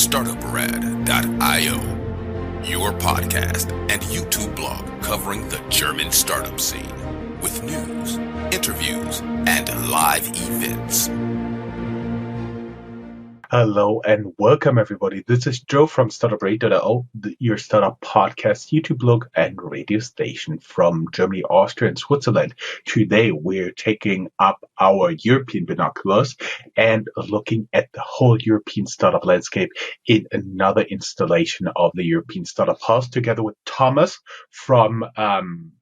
Startuprad.io, your podcast and YouTube blog covering the German startup scene with news, interviews, and live events. Hello and welcome everybody. This is Joe from Startuprad.io, your startup podcast, YouTube blog, and radio station from Germany, Austria, and Switzerland. Today we're taking up our European binoculars and looking at the whole European startup landscape in another installation of the European Startup House together with Thomas from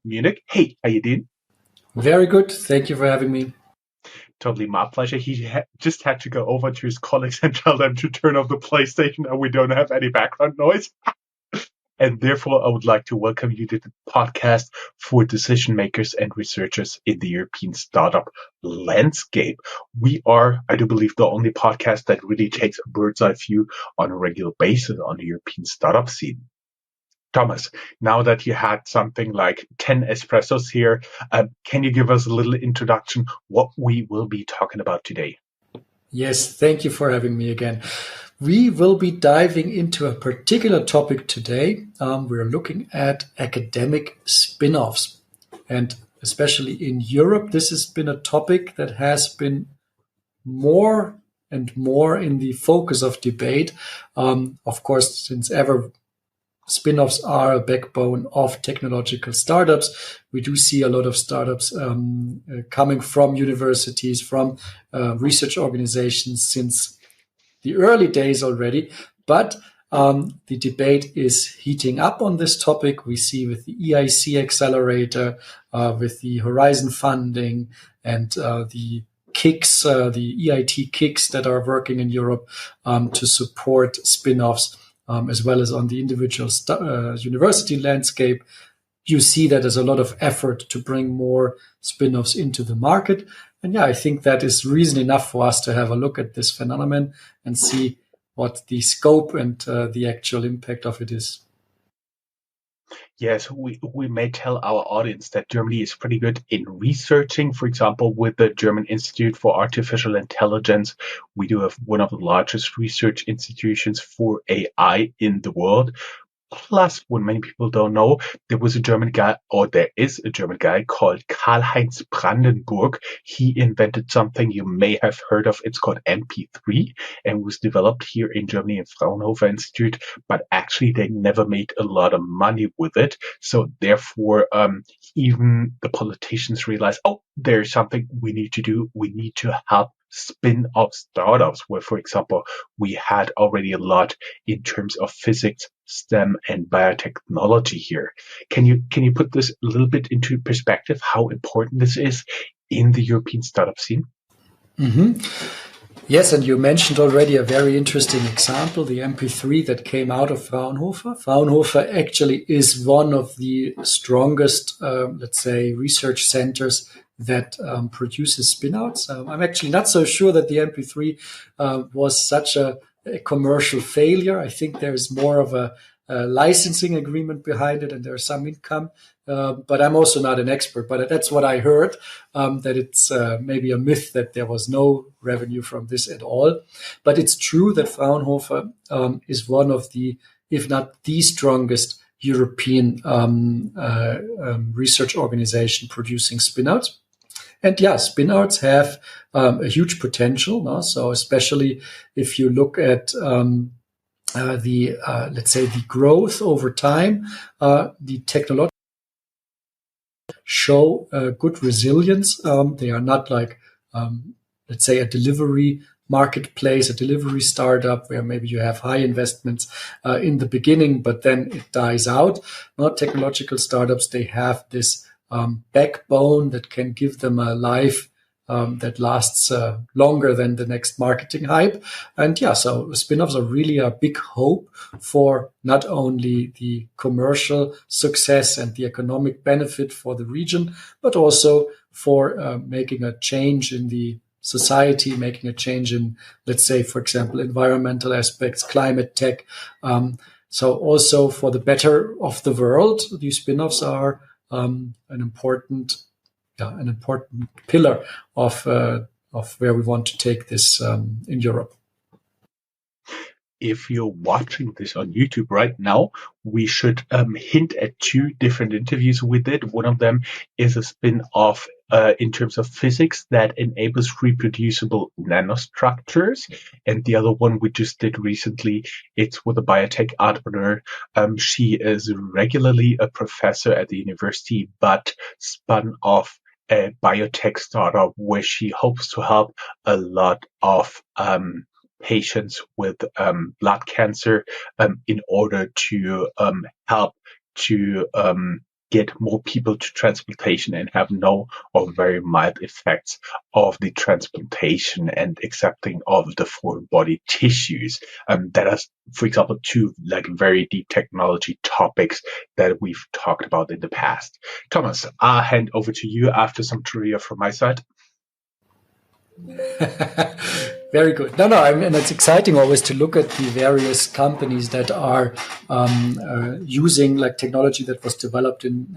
Munich. Hey, how you doing? Very good. Thank you for having me. Totally my pleasure. He just had to go over to his colleagues and tell them to turn off the PlayStation and we don't have any background noise. And therefore, I would like to welcome you to the podcast for decision makers and researchers in the European startup landscape. We are, I do believe, the only podcast that really takes a bird's eye view on a regular basis on the European startup scene. Thomas, now that you had something like 10 espressos here, can you give us a little introduction what we will be talking about today? Yes, thank you for having me again. We will be diving into a particular topic today. We're looking at academic spin-offs. And especially in Europe, this has been a topic that has been more and more in the focus of debate. Of course, since ever, spin-offs are a backbone of technological startups. We do see a lot of startups coming from universities, from research organizations since the early days already. But the debate is heating up on this topic. We see with the EIC accelerator, with the Horizon funding, and the kicks, the EIT kicks that are working in Europe to support spin-offs. As well as on the individual university landscape, you see that there's a lot of effort to bring more spin-offs into the market. And yeah, I think that is reason enough for us to have a look at this phenomenon and see what the scope and the actual impact of it is. Yes, we may tell our audience that Germany is pretty good in researching. For example, with the German Institute for Artificial Intelligence, we do have one of the largest research institutions for AI in the world. Plus, what many people don't know, there is a German guy called Karl-Heinz Brandenburg. He invented something you may have heard of. It's called MP3 and was developed here in Germany in Fraunhofer Institute, but actually they never made a lot of money with it. So therefore, even the politicians realized, there's something we need to do. We need to help spin-off startups where, for example, we had already a lot in terms of physics, STEM, and biotechnology here. Can you put this a little bit into perspective, how important this is in the European startup scene? Mm-hmm. Yes, and you mentioned already a very interesting example, the MP3 that came out of Fraunhofer. Fraunhofer actually is one of the strongest, let's say, research centers that produces spinouts. I'm actually not so sure that the MP3 was such a commercial failure. I think there's more of a licensing agreement behind it and there's some income. But I'm also not an expert, but that's what I heard, that it's maybe a myth that there was no revenue from this at all. But it's true that Fraunhofer is one of the, if not the strongest European research organization producing spinouts. And yeah, spinouts have a huge potential. No? So especially if you look at let's say the growth over time, the technology show good resilience. They are not like, let's say, a delivery marketplace, a delivery startup where maybe you have high investments in the beginning, but then it dies out. Not technological startups, they have this backbone that can give them a life that lasts longer than the next marketing hype. And yeah, so spin-offs are really a big hope for not only the commercial success and the economic benefit for the region, but also for making a change in the society, making a change in, let's say, for example, environmental aspects, climate tech. So also for the better of the world, these spin-offs are an important pillar of where we want to take this in Europe. if you're watching this on YouTube right now, we should hint at two different interviews we did. One of them is a spin-off in terms of physics that enables reproducible nanostructures. And the other one we just did recently, it's with a biotech entrepreneur. She is regularly a professor at the university, but spun off a biotech startup where she hopes to help a lot of patients with blood cancer in order to help to get more people to transplantation and have no or very mild effects of the transplantation and accepting of the foreign body tissues. That is, for example, two like very deep technology topics that we've talked about in the past. Thomas, I'll hand over to you after some trivia from my side. Very good. No, and it's exciting always to look at the various companies that are using like technology that was developed in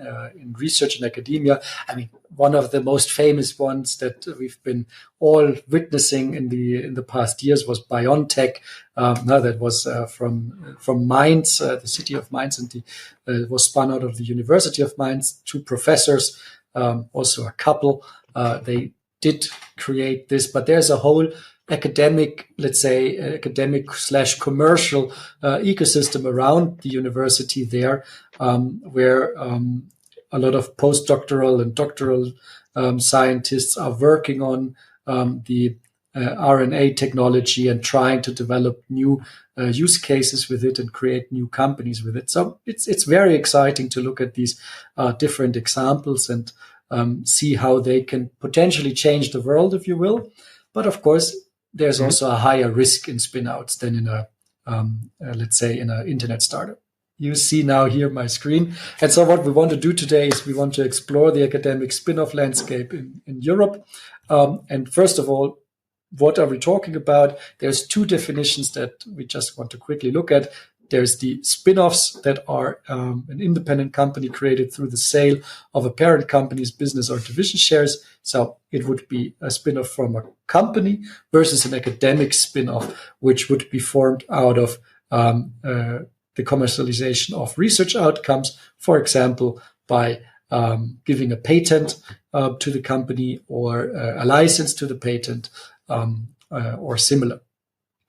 research and academia. I mean, one of the most famous ones that we've been all witnessing in the past years was BioNTech. That was from Mainz, the city of Mainz, and it was spun out of the University of Mainz. Two professors, also a couple. They did create this, but there's a whole academic, let's say, academic/commercial ecosystem around the university there, where a lot of postdoctoral and doctoral scientists are working on the RNA technology and trying to develop new use cases with it and create new companies with it. So it's very exciting to look at these different examples and see how they can potentially change the world, if you will. But of course, there's also a higher risk in spin-outs than in let's say, in an internet startup. You see now here my screen. And so what we want to do today is we want to explore the academic spin-off landscape in Europe. And first of all, what are we talking about? There's two definitions that we just want to quickly look at. There's the spin-offs that are an independent company created through the sale of a parent company's business or division shares. So it would be a spin-off from a company versus an academic spin-off, which would be formed out of the commercialization of research outcomes, for example, by giving a patent to the company or a license to the patent or similar.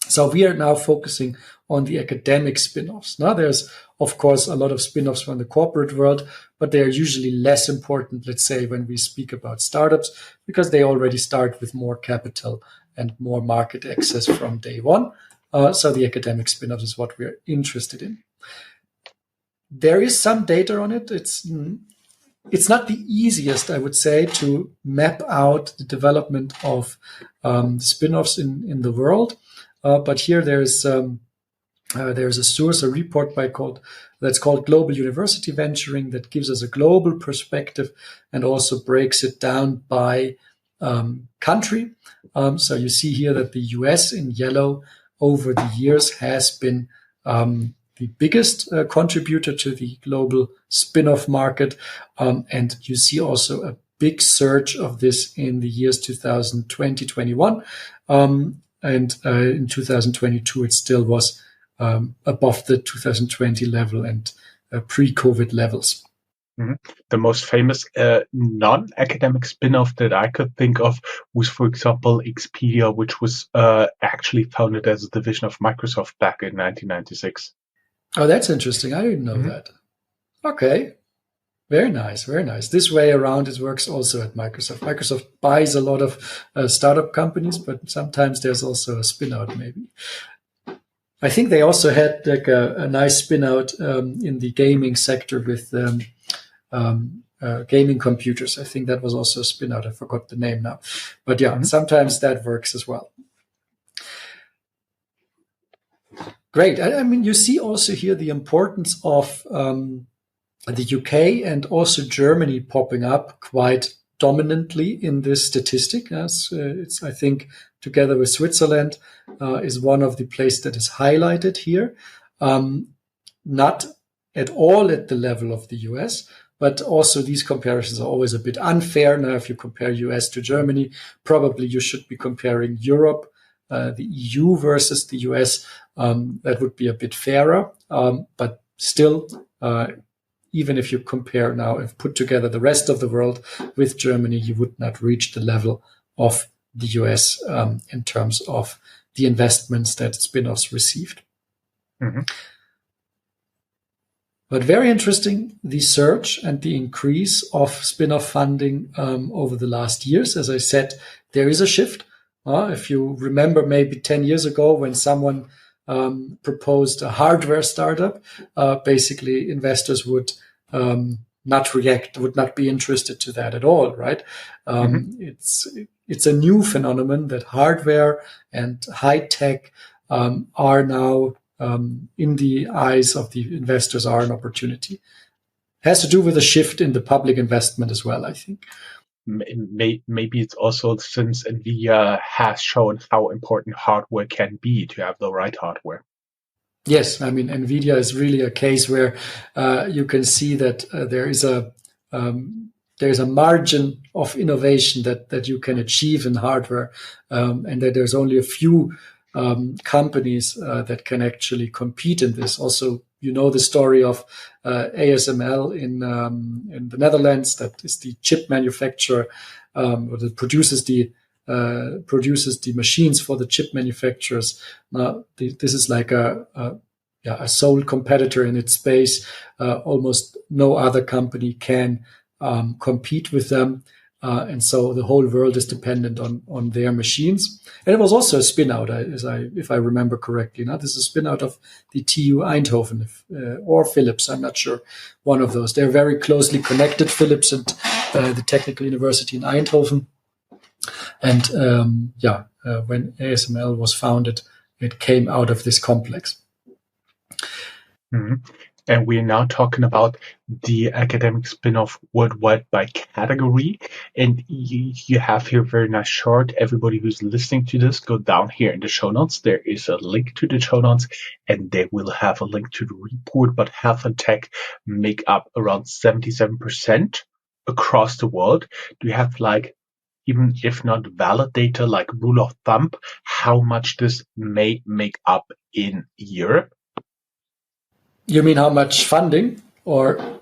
So we are now focusing on the academic spin-offs. Now there's, of course, a lot of spin-offs from the corporate world, but they are usually less important, let's say, when we speak about startups, because they already start with more capital and more market access from day one. So the academic spin-offs is what we're interested in. There is some data on it. It's not the easiest, I would say, to map out the development of spin-offs in the world. But here there's a source, a report that's called Global University Venturing, that gives us a global perspective and also breaks it down by country. So you see here that the US in yellow over the years has been the biggest contributor to the global spin-off market. And you see also a big surge of this in the years 2020-21. And in 2022, it still was above the 2020 level and pre-COVID levels. Mm-hmm. The most famous non-academic spin-off that I could think of was, for example, Expedia, which was actually founded as a division of Microsoft back in 1996. Oh, that's interesting. I didn't know that. Okay. Very nice, very nice. This way around, it works also at Microsoft. Microsoft buys a lot of startup companies, but sometimes there's also a spin-out maybe. I think they also had like a nice spin-out in the gaming sector with gaming computers. I think that was also a spin-out. I forgot the name now. But yeah, sometimes that works as well. Great. I mean, you see also here the importance of the UK and also Germany popping up quite dominantly in this statistic. It's, I think, together with Switzerland, is one of the places that is highlighted here. Not at all at the level of the US, but also these comparisons are always a bit unfair. Now, if you compare US to Germany, probably you should be comparing Europe the EU versus the US, that would be a bit fairer. But still, even if you compare now, if put together the rest of the world with Germany, you would not reach the level of the US in terms of the investments that spin-offs received. Mm-hmm. But very interesting, the surge and the increase of spin-off funding over the last years. As I said, there is a shift. If you remember maybe 10 years ago when someone proposed a hardware startup, basically investors would not react, would not be interested to that at all, right? It's a new phenomenon that hardware and high tech are now in the eyes of the investors are an opportunity. Has to do with a shift in the public investment as well, I think. Maybe it's also since NVIDIA has shown how important hardware can be to have the right hardware. Yes, I mean, NVIDIA is really a case where you can see that there's a margin of innovation that you can achieve in hardware, and that there's only a few companies that can actually compete in this. Also, you know the story of ASML in the Netherlands, that is the chip manufacturer that produces the machines for the chip manufacturers. Now, this is like a sole competitor in its space. Almost no other company can compete with them. And so the whole world is dependent on their machines. And it was also a spin out, if I remember correctly. Now, this is a spin out of the TU Eindhoven or Philips. I'm not sure, one of those. They're very closely connected, Philips and the Technical University in Eindhoven. And when ASML was founded, it came out of this complex. Mm-hmm. And we're now talking about the academic spin-off worldwide by category. And you have here a very nice chart. Everybody who's listening to this, go down here in the show notes. There is a link to the show notes, and they will have a link to the report. But health and tech make up around 77% across the world. Do you have, like, even if not valid data, like rule of thumb, how much this may make up in Europe? You mean how much funding, or?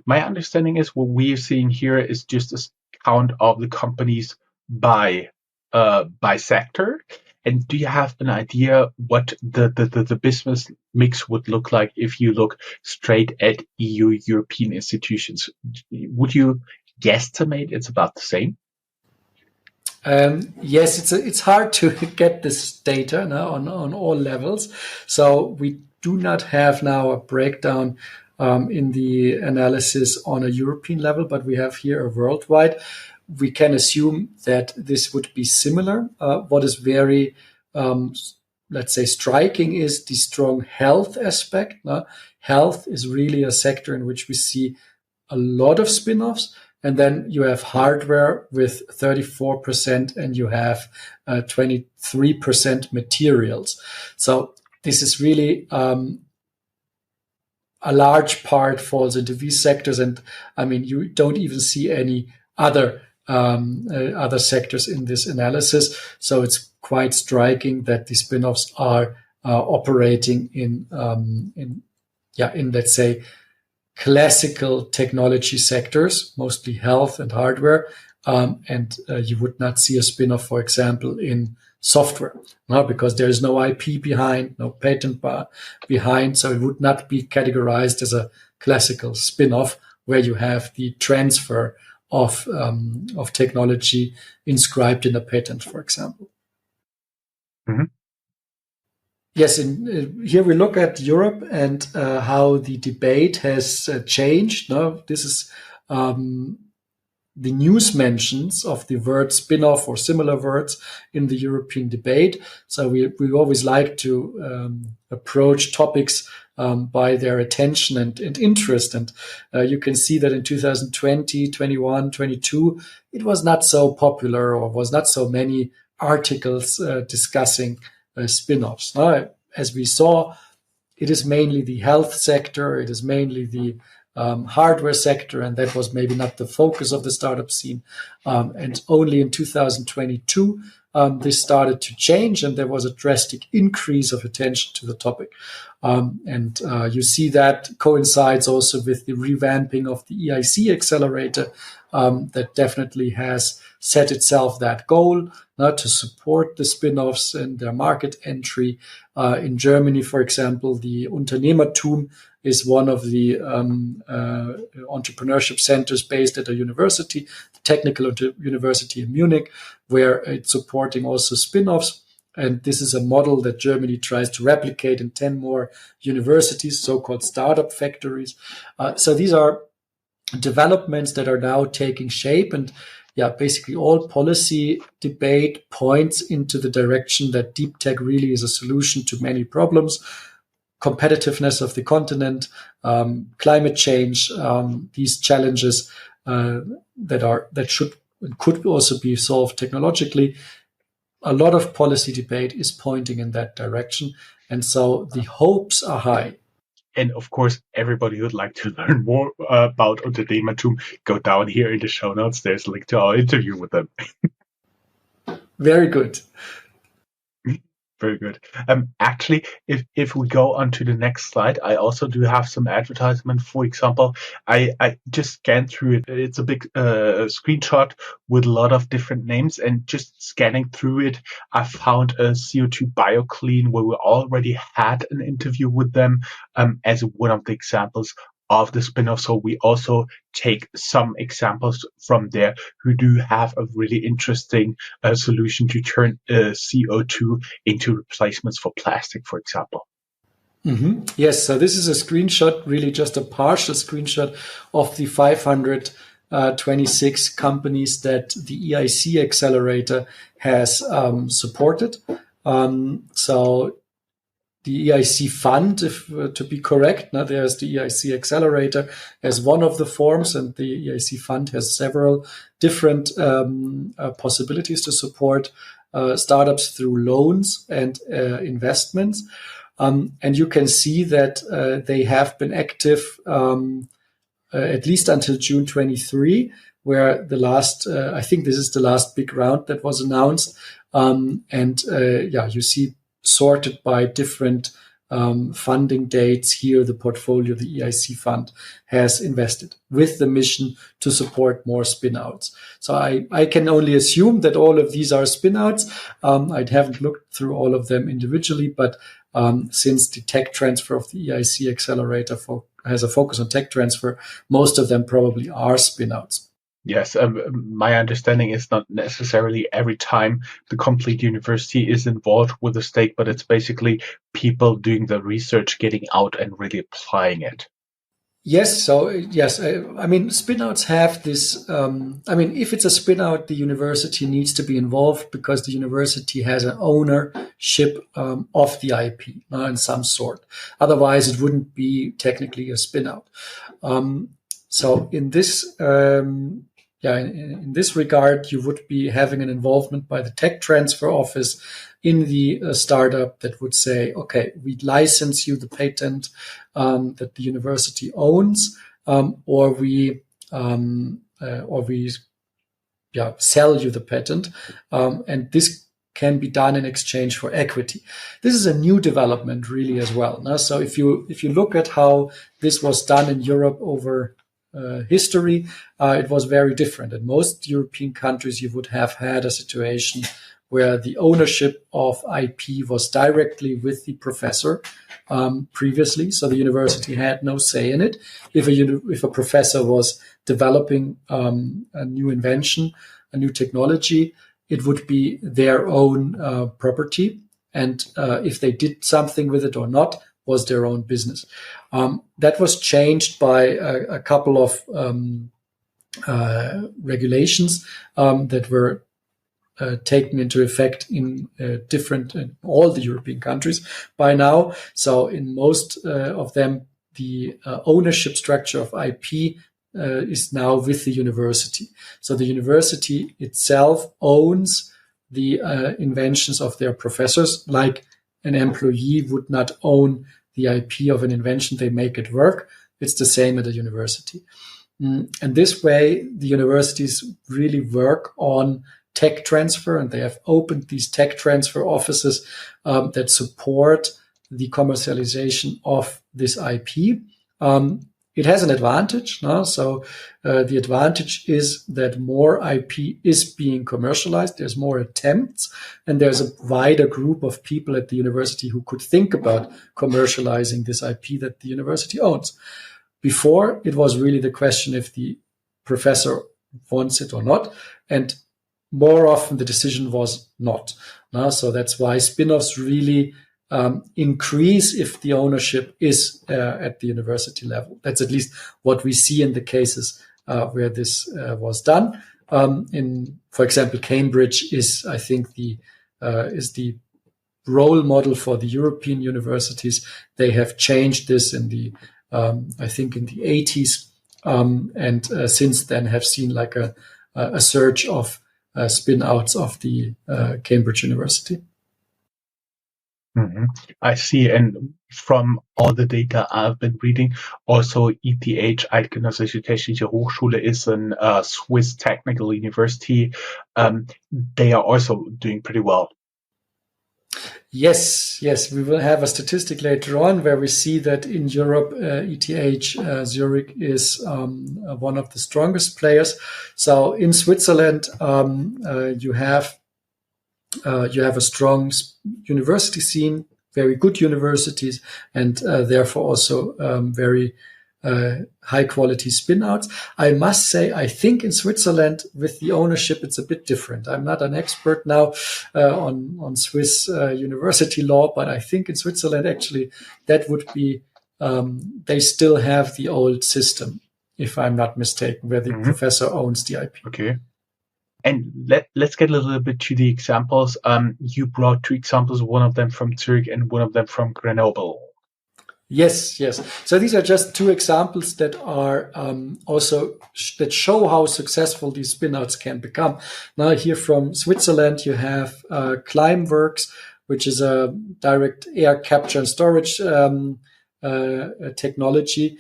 My understanding is what we're seeing here is just a count of the companies by sector. And do you have an idea what the business mix would look like if you look straight at European institutions? Would you guesstimate it's about the same? Yes, it's hard to get this data now on all levels. So we do not have now a breakdown in the analysis on a European level, but we have here a worldwide. We can assume that this would be similar. What is very, let's say, striking is the strong health aspect. Health is really a sector in which we see a lot of spin-offs. And then you have hardware with 34%, and you have 23% materials. So this is really a large part falls into these sectors. And I mean, you don't even see any other sectors in this analysis. So it's quite striking that the spin-offs are operating in let's say, classical technology sectors, mostly health and hardware. And you would not see a spin-off, for example, in software, because there is no IP behind, no patent behind. So it would not be categorized as a classical spin-off where you have the transfer of technology inscribed in a patent, for example. Mm-hmm. Yes, here we look at Europe and how the debate has changed. This is the news mentions of the word spin-off or similar words in the European debate. So we always like to approach topics by their attention and interest. And you can see that in 2020, 21, 22, it was not so popular, or was not so many articles discussing spin-offs. As we saw, it is mainly the health sector, it is mainly the hardware sector, and that was maybe not the focus of the startup scene. And only in 2022, this started to change, and there was a drastic increase of attention to the topic. And you see that coincides also with the revamping of the EIC accelerator that definitely has set itself that goal to support the spin-offs and their market entry. In Germany, for example, the Unternehmertum is one of the entrepreneurship centers based at a university, the Technical University in Munich, where it's supporting also spin-offs. And this is a model that Germany tries to replicate in 10 more universities, so-called startup factories. So these are developments that are now taking shape. And basically all policy debate points into the direction that deep tech really is a solution to many problems. Competitiveness of the continent, climate change, these challenges that could also be solved technologically. A lot of policy debate is pointing in that direction. And so the hopes are high. And of course, everybody who'd like to learn more about Unternehmertum, go down here in the show notes. There's a link to our interview with them. Very good. Very good. Actually, if we go on to the next slide, I also do have some advertisement. For example, I just scanned through it. It's a big screenshot with a lot of different names, and just scanning through it, I found a CO2 BioClean where we already had an interview with them as one of the examples of the spin-off. So we also take some examples from there who do have a really interesting solution to turn CO2 into replacements for plastic, for example. Mm-hmm. Yes, so this is a screenshot, really just a partial screenshot of the 526 companies that the EIC accelerator has supported. So the EIC fund, to be correct, now there's the EIC accelerator as one of the forms, and the EIC fund has several different possibilities to support startups through loans and investments. And you can see that they have been active at least until June 23, where the last, I think this is the last big round that was announced. You see sorted by different funding dates here, the portfolio the EIC fund has invested with the mission to support more spin-outs. So I can only assume that all of these are spin-outs. I haven't looked through all of them individually, but since the tech transfer of the EIC accelerator has a focus on tech transfer, most of them probably are spin-outs. Yes, my understanding is not necessarily every time the complete university is involved with a stake, but it's basically people doing the research, getting out and really applying it. Yes. So yes, I mean, spin-outs have this. If it's a spin-out, the university needs to be involved because the university has an ownership of the IP in some sort. Otherwise, it wouldn't be technically a spin-out. So in this. In this regard, you would be having an involvement by the tech transfer office in the startup that would say, okay, we license you the patent that the university owns, or we sell you the patent, and this can be done in exchange for equity. This is a new development, really, as well. So if you look at how this was done in Europe over history, it was very different. In most European countries, you would have had a situation where the ownership of IP was directly with the professor previously, so the university had no say in it. If a professor was developing a new invention, a new technology, it would be their own property, and if they did something with it or not was their own business. That was changed by a couple of regulations that were taken into effect in all the European countries by now. So in most of them, the ownership structure of IP is now with the university. So the university itself owns the inventions of their professors, like an employee would not own the IP of an invention, they make it work. It's the same at a university. And this way, the universities really work on tech transfer, and they have opened these tech transfer offices that support the commercialization of this IP. It has an advantage. No? So the advantage is that more IP is being commercialized. There's more attempts, and there's a wider group of people at the university who could think about commercializing this IP that the university owns. Before, it was really the question if the professor wants it or not, and more often the decision was not. No? So that's why spin-offs really increase if the ownership is at the university level. That's at least what we see in the cases where this was done. For example, Cambridge is, I think, the role model for the European universities. They have changed this in the, I think, in the 80s, and since then have seen like a surge of spin-outs of the Cambridge University. Mm-hmm. I see. And from all the data I've been reading, also ETH, Eidgenössische Technische Hochschule, is a Swiss technical university. They are also doing pretty well. Yes. We will have a statistic later on where we see that in Europe, ETH Zurich is one of the strongest players. So in Switzerland, you have a strong university scene, very good universities, and therefore also very high quality spin-outs. I must say, I think in Switzerland with the ownership, it's a bit different. I'm not an expert now on Swiss university law, but I think in Switzerland, actually, that would be, they still have the old system, if I'm not mistaken, where the professor owns the IP. Okay. And let's get a little bit to the examples. You brought two examples, one of them from Zurich and one of them from Grenoble. Yes. So these are just two examples that are also that show how successful these spin-outs can become. Now here from Switzerland, you have Climeworks, which is a direct air capture and storage technology.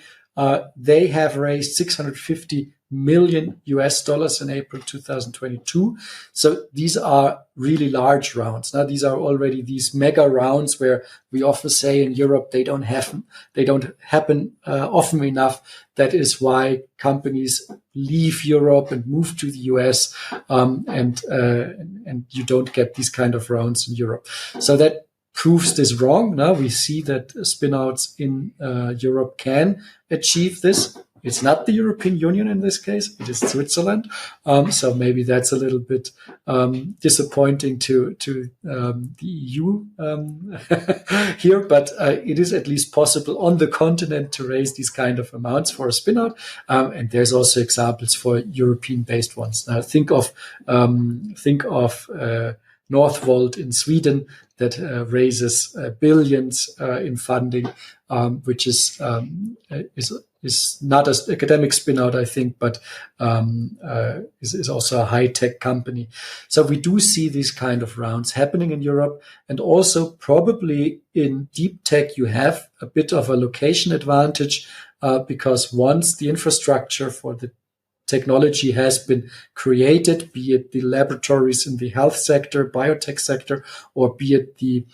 They have raised $650 million in April 2022. So these are really large rounds. Now these are already these mega rounds where we often say in Europe they don't happen often enough. That is why companies leave Europe and move to the US, and you don't get these kind of rounds in Europe. So that proves this wrong. Now we see that spin-outs in Europe can achieve this. It's not the European Union in this case. It is Switzerland. So maybe that's a little bit disappointing to the EU here. But it is at least possible on the continent to raise these kind of amounts for a spin-out. And there's also examples for European-based ones. Now think of Northvolt in Sweden that raises billions in funding, which is not an academic spin-out, I think, but is also a high-tech company. So we do see these kind of rounds happening in Europe, and also probably in deep tech you have a bit of a location advantage because once the infrastructure for the technology has been created, be it the laboratories in the health sector, biotech sector, or be it the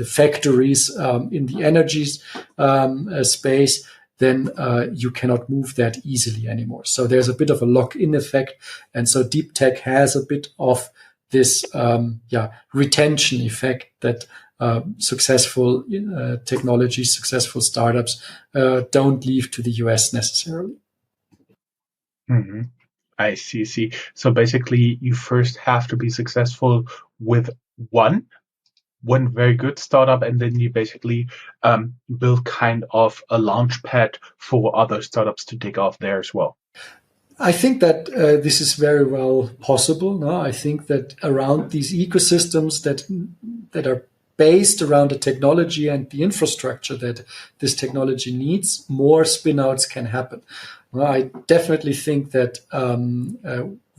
factories in the energies space, then you cannot move that easily anymore. So there's a bit of a lock-in effect. And so deep tech has a bit of this retention effect that successful technologies, successful startups don't leave to the US necessarily. Mm-hmm. I see. So basically, you first have to be successful with one very good startup, and then you basically build kind of a launch pad for other startups to take off there as well. I think that this is very well possible. No? I think that around these ecosystems that are based around the technology and the infrastructure that this technology needs, more spin-outs can happen. Well, I definitely think that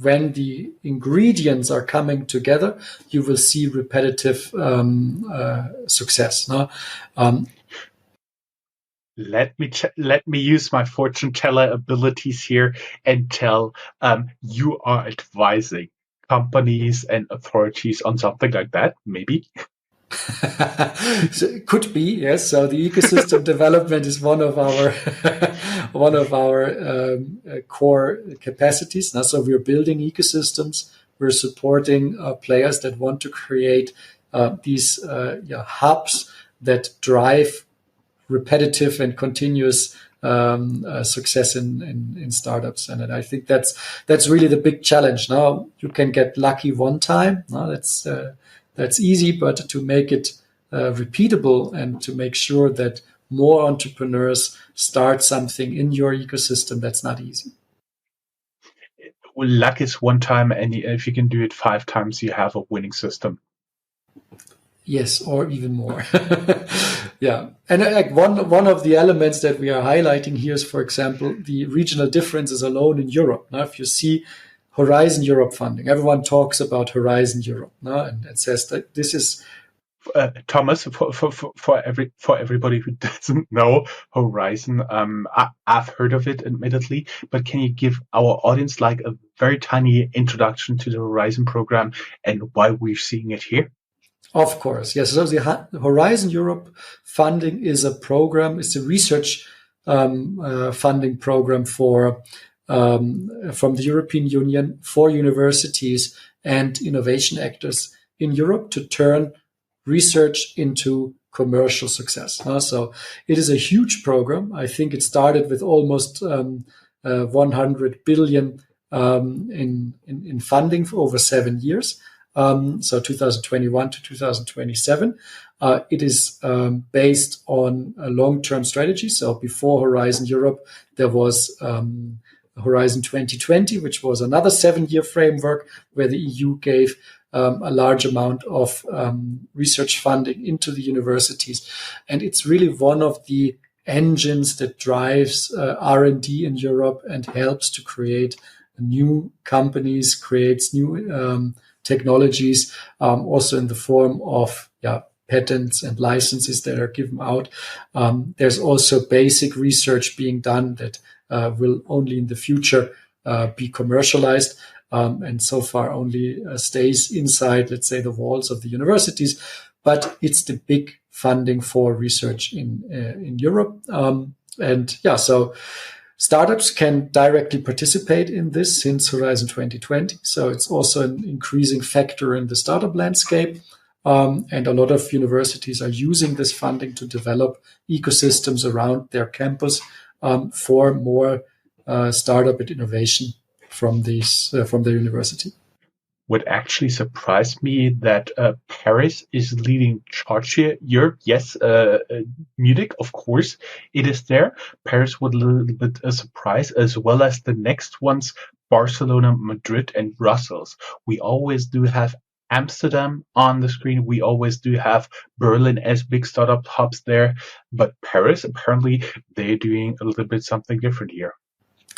when the ingredients are coming together, you will see repetitive success. No? Let me use my fortune teller abilities here and tell you are advising companies and authorities on something like that? Maybe. So it could be, yes. So the ecosystem development is one of our core capacities. Now, so we're building ecosystems. We're supporting players that want to create these hubs that drive repetitive and continuous success in startups. And I think that's really the big challenge. Now, you can get lucky one time. Now, that's easy, but to make it repeatable and to make sure that more entrepreneurs start something in your ecosystem, that's not easy. Well, luck is one time, and if you can do it 5 times, you have a winning system. Yes, or even more. Yeah. And like one of the elements that we are highlighting here is, for example, the regional differences alone in Europe. Now, if you see Horizon Europe funding, everyone talks about Horizon Europe, no? And it says that this is Thomas, for everybody who doesn't know Horizon, I've heard of it, admittedly, but can you give our audience like a very tiny introduction to the Horizon program and why we're seeing it here? Of course, yes. So the Horizon Europe funding is a program. It's a research funding program from the European Union for universities and innovation actors in Europe to turn research into commercial success. So it is a huge program. I think it started with almost 100 billion in funding for over 7 years. So 2021 to 2027. It is based on a long-term strategy. So before Horizon Europe, there was Horizon 2020, which was another 7-year framework where the EU gave a large amount of research funding into the universities. And it's really one of the engines that drives R&D in Europe and helps to create new companies, creates new technologies, also in the form of patents and licenses that are given out. There's also basic research being done that will only in the future be commercialized, and so far only stays inside, let's say, the walls of the universities. But it's the big funding for research in Europe. So startups can directly participate in this since Horizon 2020. So it's also an increasing factor in the startup landscape. And a lot of universities are using this funding to develop ecosystems around their campus for more startup and innovation from their university. What actually surprised me that Paris is leading charge here. Europe, yes, Munich, of course, it is there. Paris was a little bit a surprise, as well as the next ones, Barcelona, Madrid, and Brussels. We always do have Amsterdam on the screen. We always do have Berlin as big startup hubs there. But Paris, apparently, they're doing a little bit something different here.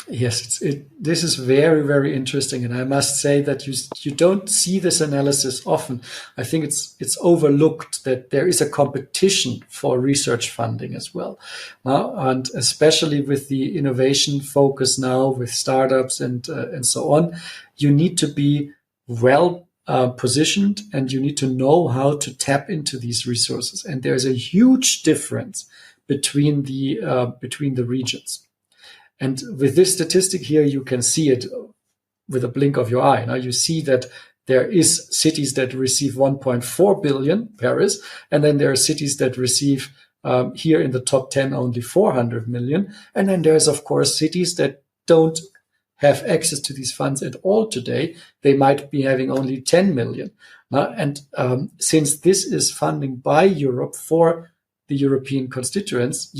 Yes, this is very, very interesting. And I must say that you don't see this analysis often. I think it's overlooked that there is a competition for research funding as well. And especially with the innovation focus now with startups and so on, you need to be well positioned and you need to know how to tap into these resources. And there's a huge difference between the regions. And with this statistic here, you can see it with a blink of your eye. Now you see that there is cities that receive 1.4 billion, Paris, and then there are cities that receive here in the top 10 only 400 million. And then there's, of course, cities that don't have access to these funds at all today. They might be having only 10 million. And since this is funding by Europe for the European constituents,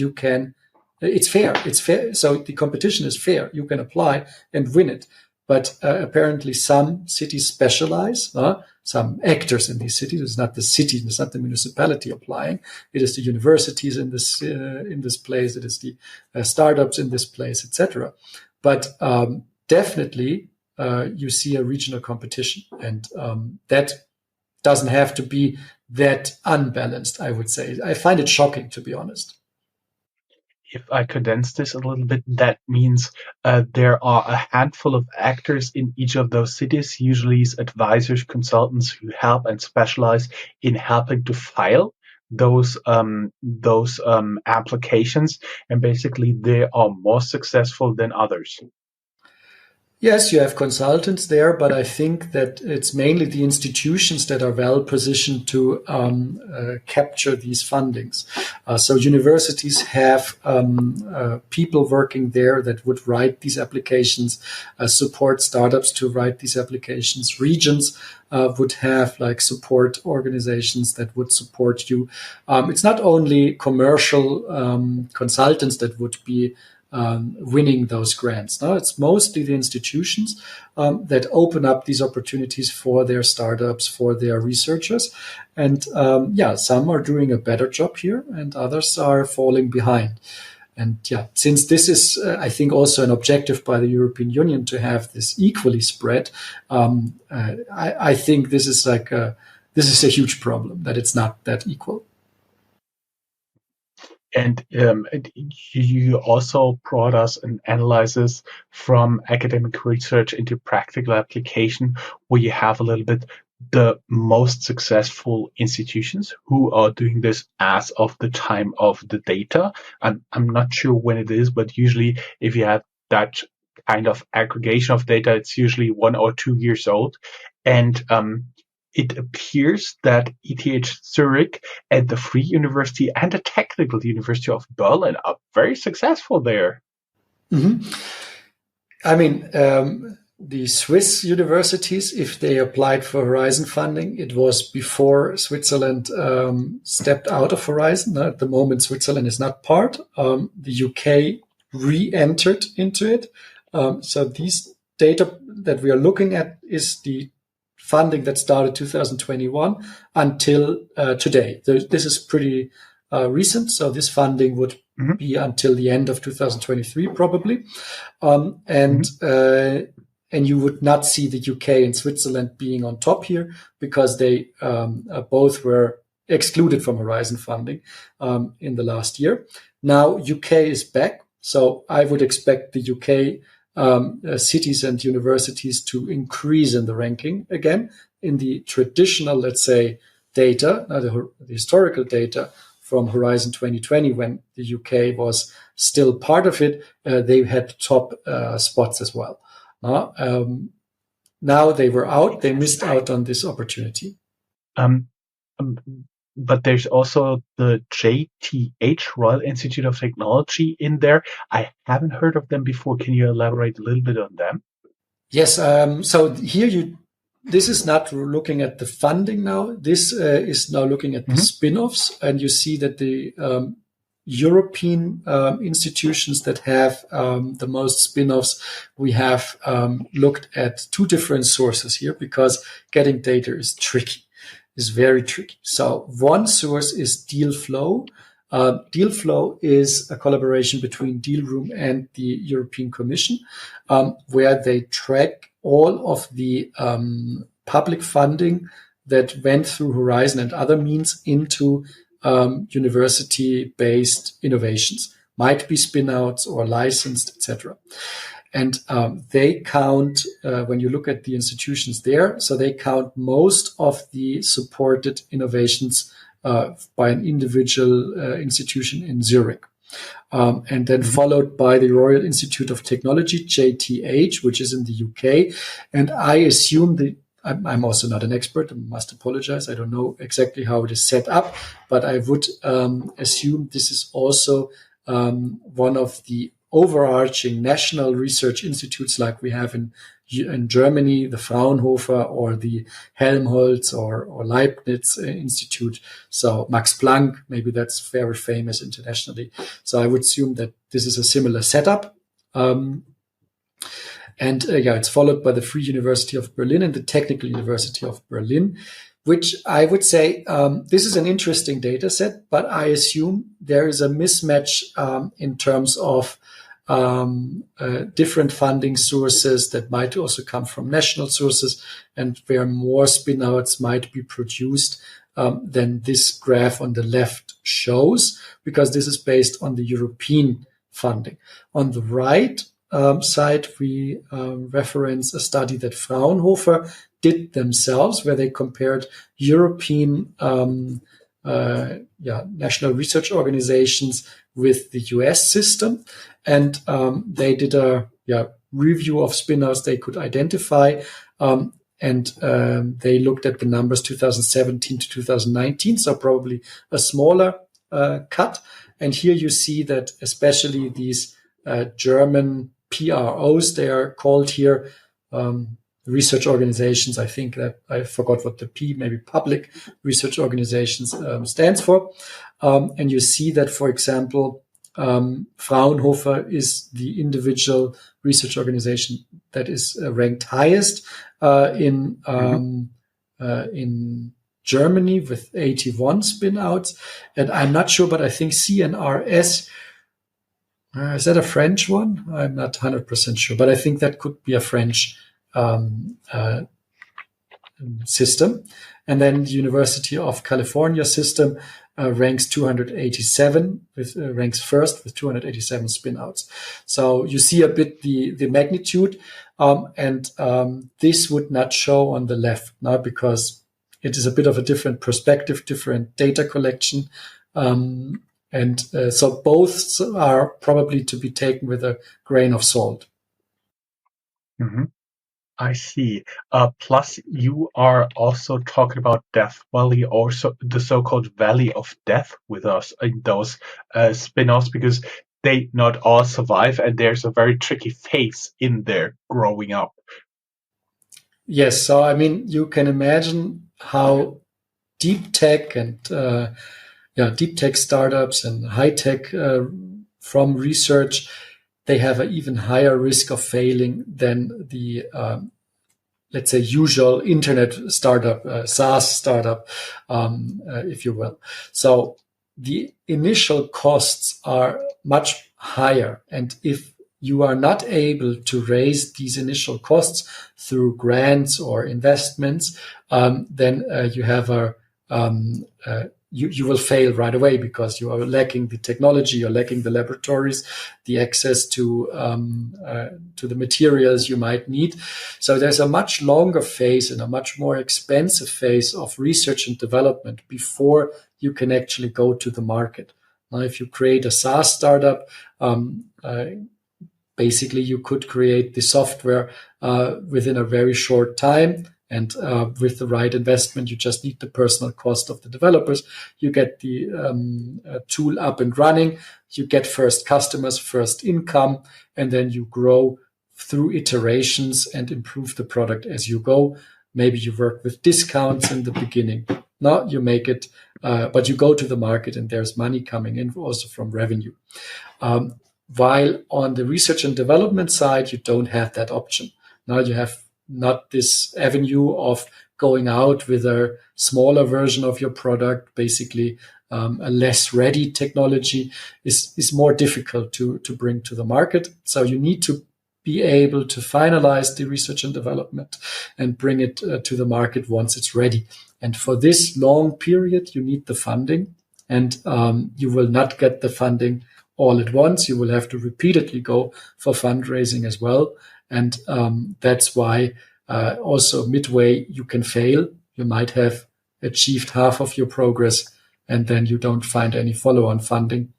it's fair. It's fair. So the competition is fair. You can apply and win it. But apparently some cities specialize, some actors in these cities. It's not the city, it's not the municipality applying. It is the universities in this place. It is the startups in this place, etc. But definitely you see a regional competition. And that doesn't have to be that unbalanced, I would say. I find it shocking, to be honest. if I condense this a little bit, that means there are a handful of actors in each of those cities, usually advisors, consultants who help and specialize in helping to file those applications, and basically they are more successful than others. Yes, you have consultants there, but I think that it's mainly the institutions that are well positioned to capture these fundings. So universities have people working there that would write these applications, support startups to write these applications. Regions would have like support organizations that would support you. It's not only commercial consultants that would be winning those grants. No, it's mostly the institutions that open up these opportunities for their startups, for their researchers. And some are doing a better job here and others are falling behind. And since this is, I think, also an objective by the European Union to have this equally spread, I think this is a huge problem, that it's not that equal. And you also brought us an analysis from academic research into practical application, where you have a little bit the most successful institutions who are doing this as of the time of the data. And I'm not sure when it is, but usually if you have that kind of aggregation of data, it's usually 1 or 2 years old. And it appears that ETH Zurich and the Free University and the Technical University of Berlin are very successful there. Mm-hmm. I mean, the Swiss universities, if they applied for Horizon funding, it was before Switzerland stepped out of Horizon. At the moment, Switzerland is not part. The UK re-entered into it. So these data that we are looking at is the funding that started 2021 until today. This is pretty recent, so this funding would be until the end of 2023 probably, and you would not see the UK and Switzerland being on top here because they both were excluded from Horizon funding in the last year. Now UK is back, so I would expect the UK cities and universities to increase in the ranking again in the traditional, let's say, data, the historical data from Horizon 2020, when the UK was still part of it. They had top spots as well. Now they were out. They missed out on this opportunity. But there's also the JTH, Royal Institute of Technology, in there. I haven't heard of them before. Can you elaborate a little bit on them? Yes. So here this is not looking at the funding now. This is now looking at the spin-offs. And you see that the European institutions that have the most spin-offs, we have looked at 2 different sources here because getting data is tricky. Is very tricky. So one source is Dealflow. Dealflow is a collaboration between Dealroom and the European Commission, where they track all of the public funding that went through Horizon and other means into university-based innovations. Might be spin-outs or licensed, etc. And they count, when you look at the institutions there, so they count most of the supported innovations by an individual institution in Zurich. And then followed by the Royal Institute of Technology, JTH, which is in the UK. And I assume I'm also not an expert, I must apologize. I don't know exactly how it is set up, but I would assume this is also one of the overarching national research institutes like we have in Germany, the Fraunhofer or the Helmholtz or Leibniz Institute. So Max Planck, maybe that's very famous internationally. So I would assume that this is a similar setup. It's followed by the Free University of Berlin and the Technical University of Berlin, which I would say this is an interesting data set, but I assume there is a mismatch in terms of different funding sources that might also come from national sources, and where more spin-outs might be produced than this graph on the left shows, because this is based on the European funding. On the right side, we reference a study that Fraunhofer did themselves, where they compared European national research organizations with the US system. And they did a review of spin-outs they could identify. And they looked at the numbers 2017 to 2019, so probably a smaller cut. And here you see that especially these German PROs, they are called here, research organizations. I think that I forgot what the P, maybe public research organizations, stands for. And you see that, for example, Fraunhofer is the individual research organization that is ranked highest in Germany with 81 spin-outs. And I'm not sure, but I think CNRS, is that a French one? I'm not 100% sure, but I think that could be a French system. And then the University of California system ranks 287, ranks first with 287 spin-outs. So you see a bit the magnitude, and this would not show on the left now, because it is a bit of a different perspective, different data collection. So both are probably to be taken with a grain of salt. Mm-hmm. I see. Plus, you are also talking about Death Valley, also the so-called Valley of Death, with us in those spin-offs, because they not all survive, and there's a very tricky phase in there growing up. Yes, so I mean, you can imagine how deep tech and deep tech startups and high tech from research, they have an even higher risk of failing than the, let's say, usual internet startup, SaaS startup, if you will. So the initial costs are much higher. And if you are not able to raise these initial costs through grants or investments, then you have you will fail right away, because you are lacking the technology, you're lacking the laboratories, the access to the materials you might need. So there's a much longer phase and a much more expensive phase of research and development before you can actually go to the market. Now, if you create a SaaS startup, basically you could create the software within a very short time. And with the right investment, you just need the personal cost of the developers. You get the tool up and running. You get first customers, first income, and then you grow through iterations and improve the product as you go. Maybe you work with discounts in the beginning. Now you make it, but you go to the market and there's money coming in also from revenue. While on the research and development side, you don't have that option. Now you have not this avenue of going out with a smaller version of your product. Basically, a less ready technology is more difficult to bring to the market. So you need to be able to finalize the research and development and bring it to the market once it's ready. And for this long period, you need the funding, and you will not get the funding all at once. You will have to repeatedly go for fundraising as well. And that's why also midway you can fail. You might have achieved half of your progress, and then you don't find any follow-on funding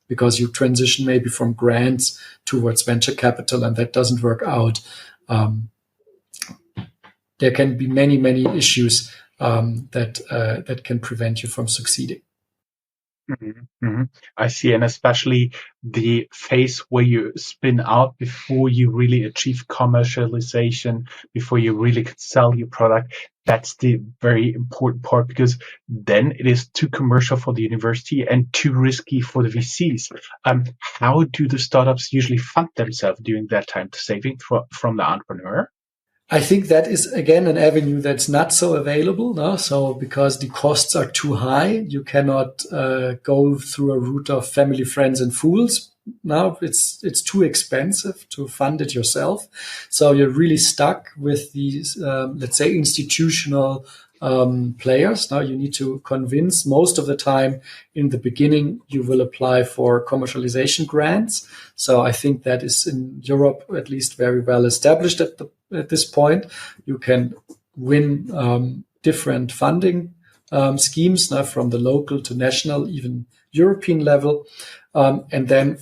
because you transition maybe from grants towards venture capital, and that doesn't work out. There can be many, many issues that can prevent you from succeeding. Mm-hmm. Mm-hmm. I see. And especially the phase where you spin out before you really achieve commercialization, before you really could sell your product. That's the very important part, because then it is too commercial for the university and too risky for the VCs. How do the startups usually fund themselves during that time? To saving from the entrepreneur? I think that is, again, an avenue that's not so available. No? So because the costs are too high, you cannot go through a route of family, friends, and fools. now it's too expensive to fund it yourself. So you're really stuck with these, let's say, institutional players. Now you need to convince. Most of the time in the beginning, you will apply for commercialization grants. So I think that is in Europe at least very well established at this point. You can win different funding schemes now from the local to national, even European level. And then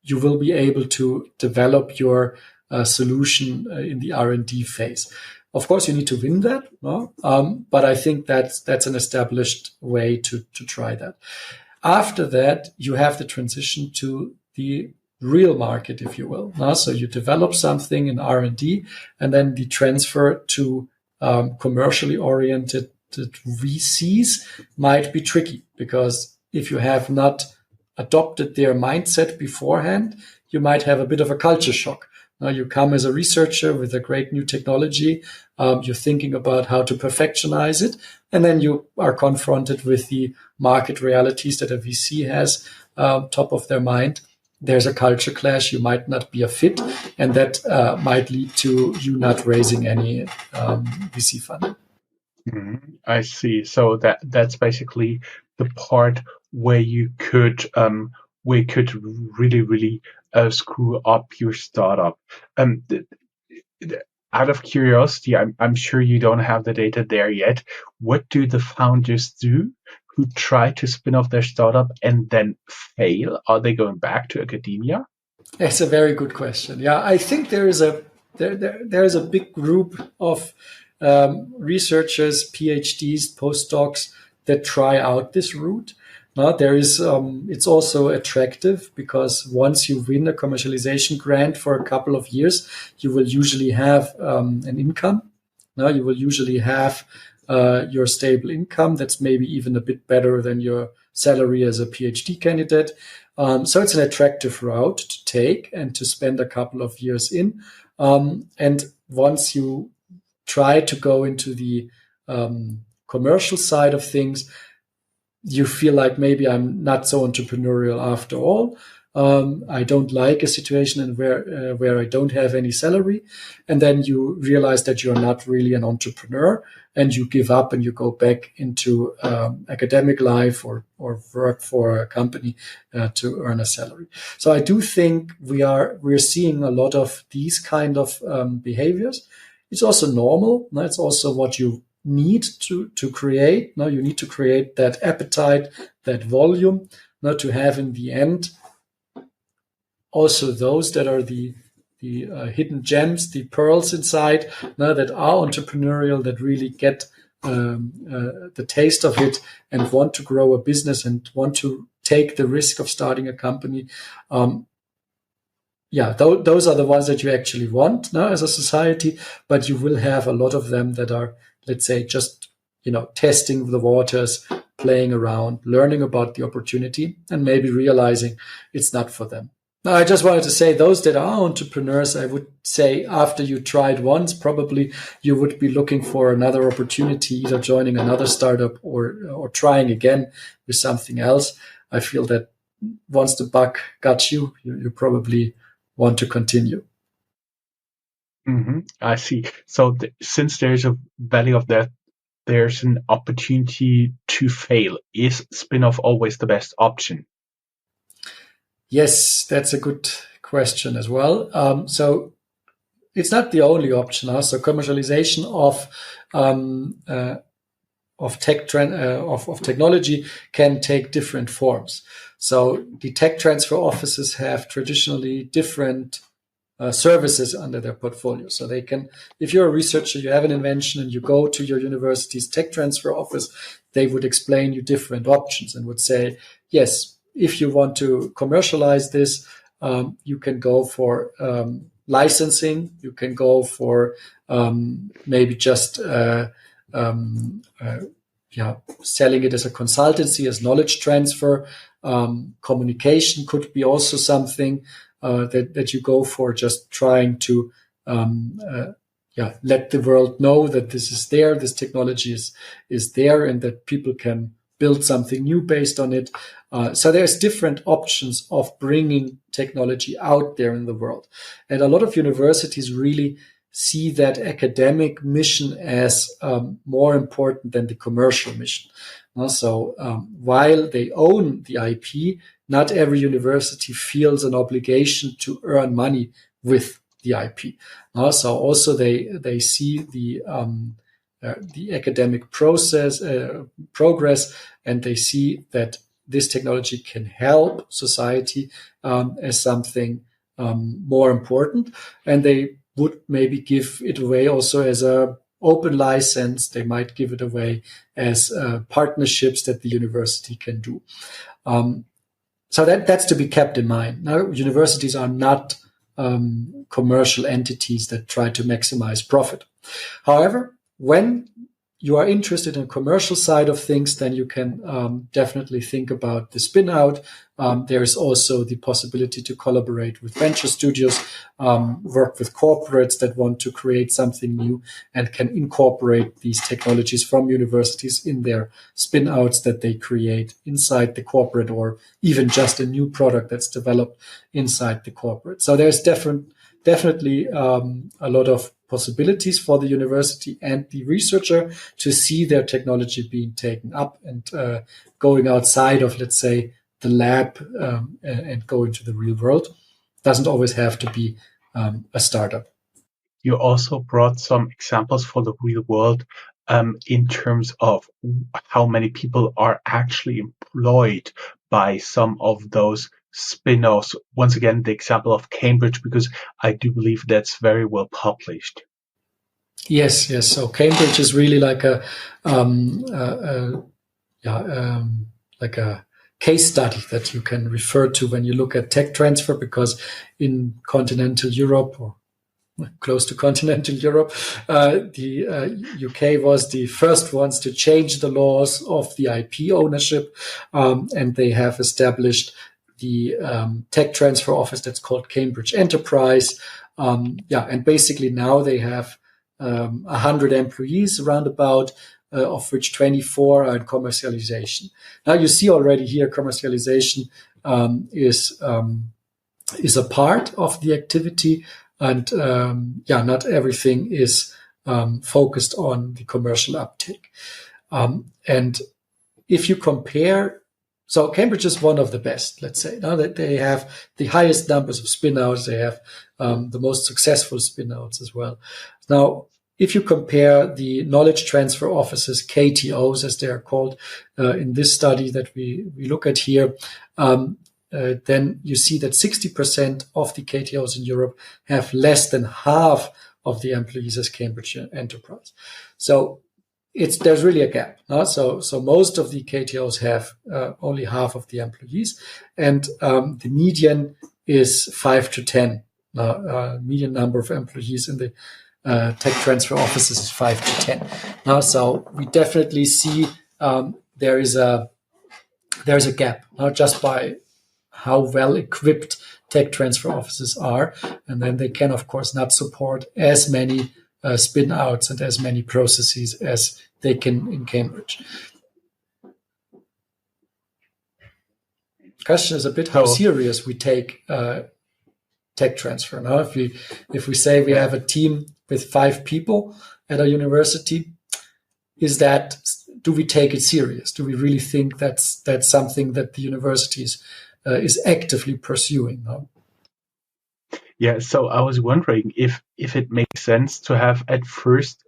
you will be able to develop your solution in the R&D phase. Of course, you need to win that, no? But I think that's an established way to try that. After that, you have the transition to the real market, if you will. No? So you develop something in R&D, and then the transfer to commercially oriented VCs might be tricky, because if you have not adopted their mindset beforehand, you might have a bit of a culture shock. Now you come as a researcher with a great new technology, you're thinking about how to perfectionize it, and then you are confronted with the market realities that a VC has top of their mind. There's a culture clash, you might not be a fit, and that might lead to you not raising any VC funding. I see. So that's basically the part where you could really screw up your startup. Out of curiosity, I'm sure you don't have the data there yet. What do the founders do who try to spin off their startup and then fail? Are they going back to academia? That's a very good question. Yeah, I think there is a big group of researchers, PhDs, postdocs that try out this route. Now, there is, it's also attractive because once you win a commercialization grant for a couple of years, you will usually have an income. Now, you will usually have your stable income that's maybe even a bit better than your salary as a PhD candidate. So it's an attractive route to take and to spend a couple of years in. And once you try to go into the commercial side of things, you feel like maybe I'm not so entrepreneurial after all. I don't like a situation where I don't have any salary. And then you realize that you're not really an entrepreneur and you give up and you go back into academic life or work for a company to earn a salary. So I do think we're seeing a lot of these kind of behaviors. It's also normal. It's also what you need to create. Now you need to create that appetite, that volume, not to have in the end also those that are the hidden gems, the pearls inside, now that are entrepreneurial, that really get the taste of it and want to grow a business and want to take the risk of starting a company. Those are the ones that you actually want now as a society, but you will have a lot of them that are, let's say, just, testing the waters, playing around, learning about the opportunity, and maybe realizing it's not for them. Now, I just wanted to say those that are entrepreneurs, I would say after you tried once, probably you would be looking for another opportunity, either joining another startup or trying again with something else. I feel that once the bug got you probably want to continue. Mm-hmm. I see. So since there's a value of that, there's an opportunity to fail. Is spin-off always the best option? Yes, that's a good question as well. So it's not the only option. So commercialization of technology can take different forms. So the tech transfer offices have traditionally different services under their portfolio. So they can, if you're a researcher, you have an invention and you go to your university's tech transfer office, they would explain you different options and would say, yes, if you want to commercialize this, you can go for licensing. You can go for maybe just selling it as a consultancy, as knowledge transfer. Communication could be also something that you go for, just trying to let the world know that this is there, this technology is there, and that people can build something new based on it. So there's different options of bringing technology out there in the world. And a lot of universities really see that academic mission as more important than the commercial mission. So while they own the IP, not every university feels an obligation to earn money with the IP. So also they see the academic progress, and they see that this technology can help society as something more important, and they would maybe give it away also as a open license. They might give it away as partnerships that the university can do. So that's to be kept in mind. Now, universities are not commercial entities that try to maximize profit. However, when you are interested in the commercial side of things, then you can definitely think about the spin out. There is also the possibility to collaborate with venture studios, work with corporates that want to create something new and can incorporate these technologies from universities in their spin outs that they create inside the corporate, or even just a new product that's developed inside the corporate. So there's definitely a lot of possibilities for the university and the researcher to see their technology being taken up and going outside of, let's say, the lab and go into the real world. Doesn't always have to be a startup. You also brought some examples for the real world in terms of how many people are actually employed by some of those spin-offs. Once again, the example of Cambridge, because I do believe that's very well published. Yes. So Cambridge is really like a case study that you can refer to when you look at tech transfer, because in continental Europe, or close to continental Europe, the UK was the first ones to change the laws of the IP ownership, and they have established the tech transfer office that's called Cambridge Enterprise. And basically now they have 100 employees around about, of which 24 are in commercialization. Now you see already here commercialization is a part of the activity, and not everything is focused on the commercial uptake. And if you compare, so Cambridge is one of the best, let's say. Now that they have the highest numbers of spin-outs, they have the most successful spin-outs as well. Now, if you compare the knowledge transfer offices, KTOs as they are called, in this study that we look at here, then you see that 60% of the KTOs in Europe have less than half of the employees as Cambridge Enterprise. So there's really a gap. So most of the KTOs have only half of the employees, and the median is 5 to 10. Median number of employees in the tech transfer offices is 5 to 10. Now, so we definitely see there is a gap, not just by how well equipped tech transfer offices are, and then they can of course not support as many spin outs and as many processes as they can in Cambridge. Question is a bit how serious we take tech transfer. Now, if we say we have a team with 5 people at a university, do we take it serious? Do we really think that's something that the university is actively pursuing? No? Yeah, so I was wondering if it makes sense to have at first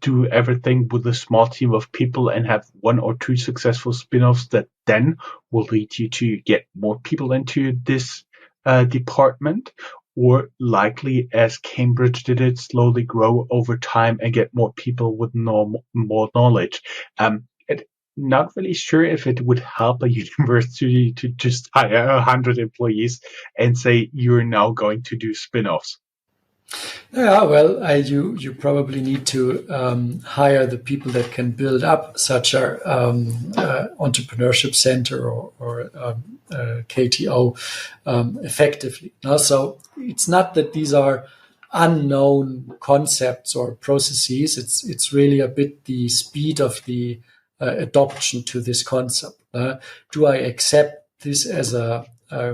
do everything with a small team of people and have 1 or 2 successful spin-offs that then will lead you to get more people into this department, or likely, as Cambridge did it, slowly grow over time and get more people with more knowledge. Not really sure if it would help a university to just hire 100 employees and say, you're now going to do spin-offs. Yeah, well, you probably need to hire the people that can build up such a entrepreneurship center or KTO effectively. So it's not that these are unknown concepts or processes. It's really a bit the speed of the adoption to this concept. Do I accept this as a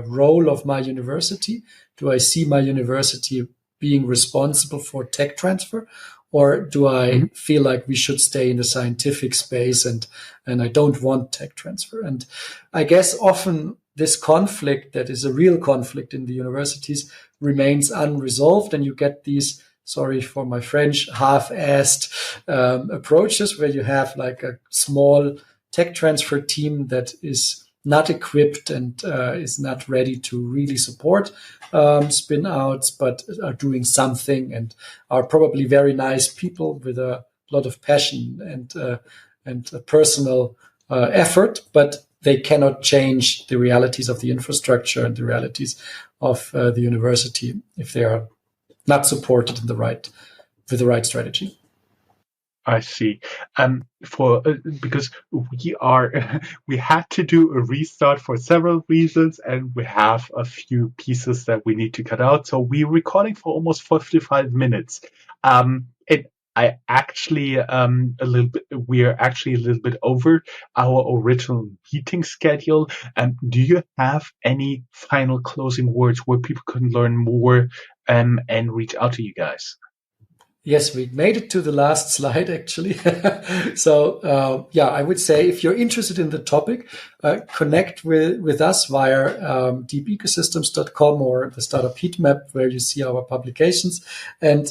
role of my university? Do I see my university being responsible for tech transfer? Or do I feel like we should stay in the scientific space and I don't want tech transfer? And I guess often this conflict that is a real conflict in the universities remains unresolved, and you get these, sorry for my French, half-assed approaches where you have like a small tech transfer team that is not equipped and is not ready to really support spin outs, but are doing something and are probably very nice people with a lot of passion and personal effort, but they cannot change the realities of the infrastructure and the realities of the university if they are not supported with the right strategy. I see. Because we had to do a restart for several reasons, and we have a few pieces that we need to cut out. So we're recording for almost 55 minutes. We're actually a little bit over our original meeting schedule. Do you have any final closing words where people can learn more and reach out to you guys? Yes, we made it to the last slide, actually. So, I would say if you're interested in the topic, connect with us via deepecosystems.com or the Startup Heatmap, where you see our publications. And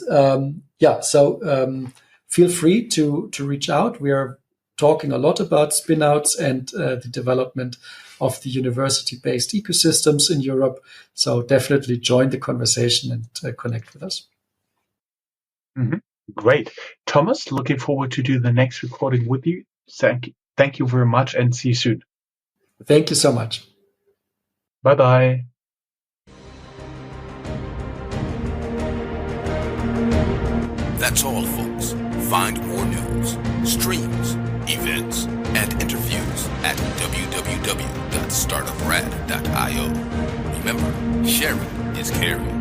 feel free to reach out. We are talking a lot about spinouts and the development of the university-based ecosystems in Europe. So definitely join the conversation and connect with us. Mm-hmm. Great. Thomas, looking forward to do the next recording with you. Thank you very much, and see you soon. Thank you so much. Bye-bye. That's all, folks. Find more news, streams, events, and interviews at www.startuprad.io. Remember, sharing is caring.